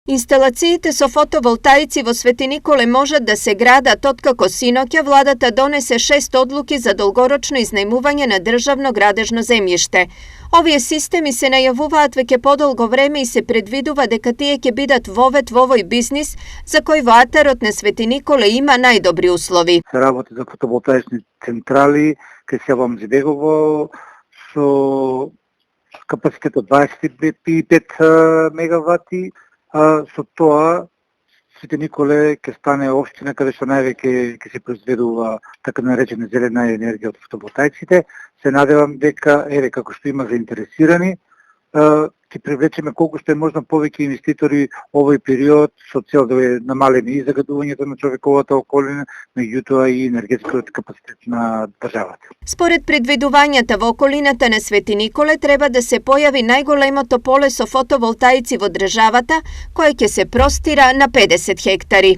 Инсталациите со фотоволтаици во Свети Николе можат да се градат откако синоќа владата донесе 6 одлуки за долгорочно изнајмување на државно градежно земјиште. Овие системи се најавуваат веќе подолго време и се предвидува дека тие ќе бидат вовет во овој бизнис за кој во атарот на Свети Николе има најдобри услови. Се работи за фотоволтаични централи кај село Мзибегово со капацитет од 25 мегавати. Со тоа Свети Николе ќе стане општина каде што највеќе ќе се произведува така наречена зелена енергија од фотоволтаиците. Се надевам дека, како што има заинтересирани, ќе привлечеме колку што е можно повеќе инвеститори овој период со цел да е намалени и загадувањето на човековата околина, меѓутоа и енергетскиот капацитет на државата. Според предвидувањата во околината на Свети Николе треба да се појави најголемото поле со фотоволтаици во државата, кое ќе се простира на 50 хектари.